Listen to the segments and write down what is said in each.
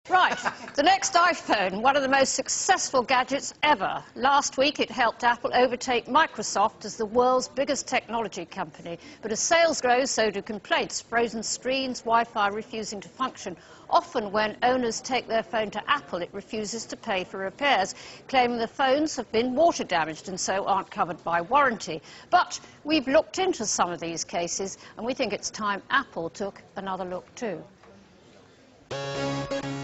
Right, the next iPhone, one of the most successful gadgets ever. Last week it helped Apple overtake Microsoft as the world's biggest technology company. But as sales grow, so do complaints. Frozen screens, Wi-Fi refusing to function. Often when owners take their phone to Apple, it refuses to pay for repairs, claiming the phones have been water damaged and so aren't covered by warranty. But we've looked into some of these cases and we think it's time Apple took another look too.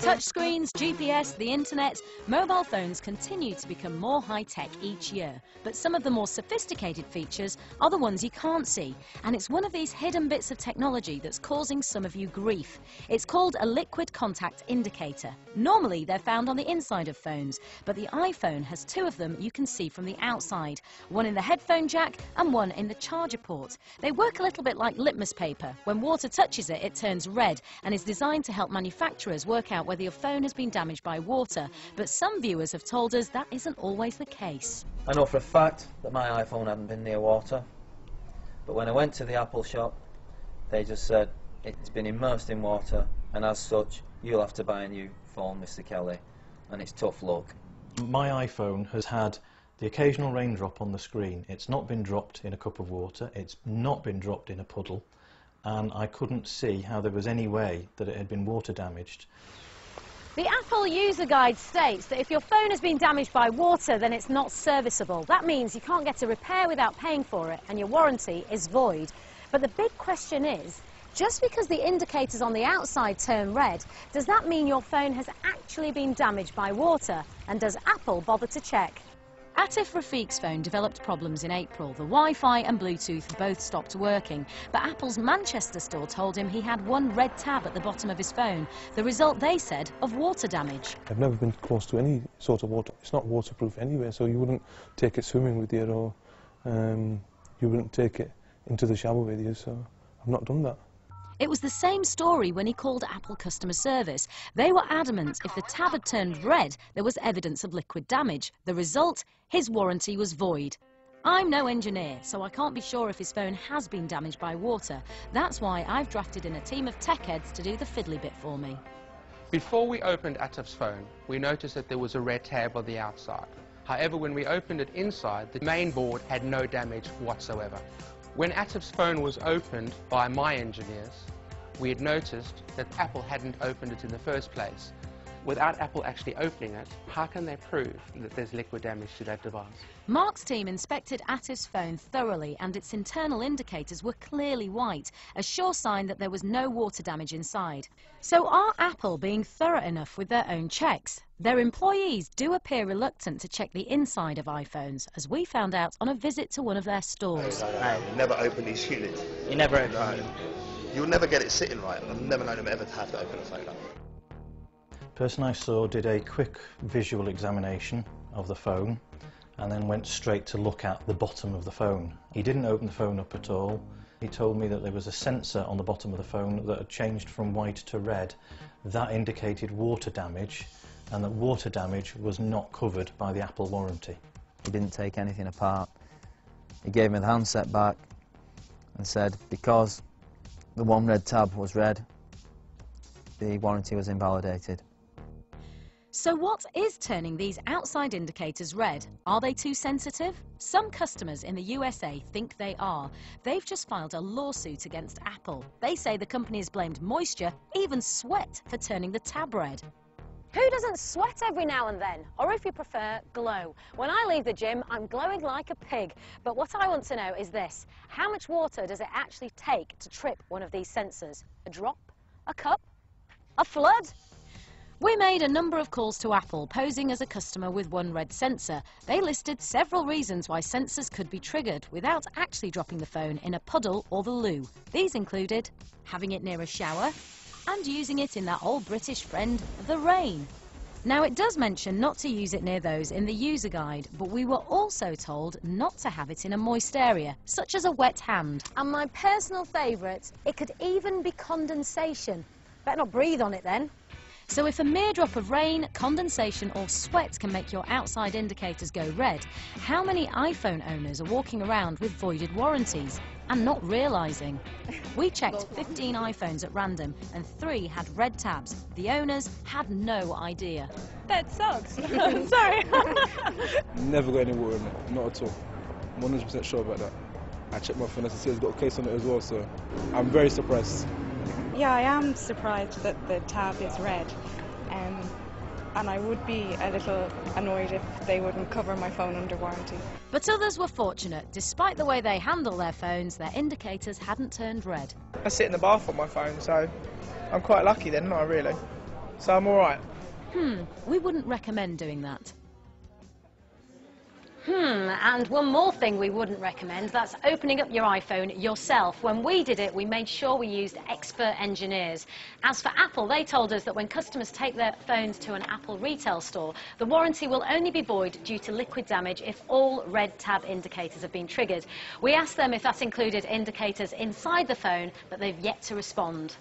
Touchscreens, GPS, the internet, mobile phones continue to become more high-tech each year. But some of the more sophisticated features are the ones you can't see. And it's one of these hidden bits of technology that's causing some of you grief. It's called a liquid contact indicator. Normally they're found on the inside of phones, but the iPhone has two of them you can see from the outside. One in the headphone jack and one in the charger port. They work a little bit like litmus paper. When water touches it, it turns red and is designed to help manufacturers work out whether your phone has been damaged by water, but some viewers have told us that isn't always the case. I know for a fact that my iPhone hadn't been near water, but when I went to the Apple shop, they just said it's been immersed in water and as such you'll have to buy a new phone, Mr. Kelly, and it's tough luck. My iPhone has had the occasional raindrop on the screen. It's not been dropped in a cup of water, it's not been dropped in a puddle, and I couldn't see how there was any way that it had been water damaged. The Apple user guide states that if your phone has been damaged by water, then it's not serviceable. That means you can't get a repair without paying for it, and your warranty is void. But the big question is, just because the indicators on the outside turn red, does that mean your phone has actually been damaged by water? And does Apple bother to check? Atif Rafiq's phone developed problems in April. The Wi-Fi and Bluetooth both stopped working, but Apple's Manchester store told him he had one red tab at the bottom of his phone, the result, they said, of water damage. I've never been close to any sort of water. It's not waterproof anyway, so you wouldn't take it swimming with you, or you wouldn't take it into the shower with you, so I've not done that. It was the same story when he called Apple customer service. They were adamant if the tab had turned red, there was evidence of liquid damage. The result, his warranty was void. I'm no engineer, so I can't be sure if his phone has been damaged by water. That's why I've drafted in a team of tech heads to do the fiddly bit for me. Before we opened Atif's phone, we noticed that there was a red tab on the outside. However, when we opened it inside, the main board had no damage whatsoever. When Atif's phone was opened by my engineers, we had noticed that Apple hadn't opened it in the first place. Without Apple actually opening it, how can they prove that there's liquid damage to that device? Mark's team inspected Atif's phone thoroughly and its internal indicators were clearly white, a sure sign that there was no water damage inside. So are Apple being thorough enough with their own checks? Their employees do appear reluctant to check the inside of iPhones, as we found out on a visit to one of their stores. You never open these units. You never open them? You'll never get it sitting right. I've never known them ever to have to open a phone up. The person I saw did a quick visual examination of the phone and then went straight to look at the bottom of the phone. He didn't open the phone up at all. He told me that there was a sensor on the bottom of the phone that had changed from white to red. That indicated water damage, and that water damage was not covered by the Apple warranty. He didn't take anything apart. He gave me the handset back and said because the one red tab was red, the warranty was invalidated. So what is turning these outside indicators red? Are they too sensitive? Some customers in the USA think they are. They've just filed a lawsuit against Apple. They say the company has blamed moisture, even sweat, for turning the tab red. Who doesn't sweat every now and then? Or if you prefer, glow. When I leave the gym, I'm glowing like a pig. But what I want to know is this: how much water does it actually take to trip one of these sensors? A drop? A cup? A flood? We made a number of calls to Apple, posing as a customer with one red sensor. They listed several reasons why sensors could be triggered without actually dropping the phone in a puddle or the loo. These included having it near a shower and using it in that old British friend, the rain. Now, it does mention not to use it near those in the user guide, but we were also told not to have it in a moist area, such as a wet hand. And my personal favourite, it could even be condensation. Better not breathe on it then. So if a mere drop of rain, condensation or sweat can make your outside indicators go red, how many iPhone owners are walking around with voided warranties and not realising? We checked 15 iPhones at random and 3 had red tabs. The owners had no idea. That sucks. Sorry. Never got any water in it, not at all. I'm 100% sure about that. I checked my phone, as I see it's got a case on it as well, so I'm very surprised. Yeah, I am surprised that the tab is red. And I would be a little annoyed if they wouldn't cover my phone under warranty. But others were fortunate. Despite the way they handle their phones, their indicators hadn't turned red. I sit in the bath on my phone, so I'm quite lucky then, not really. So I'm all right. We wouldn't recommend doing that. And one more thing we wouldn't recommend, that's opening up your iPhone yourself. When we did it, we made sure we used expert engineers. As for Apple, they told us that when customers take their phones to an Apple retail store, the warranty will only be void due to liquid damage if all red tab indicators have been triggered. We asked them if that included indicators inside the phone, but they've yet to respond.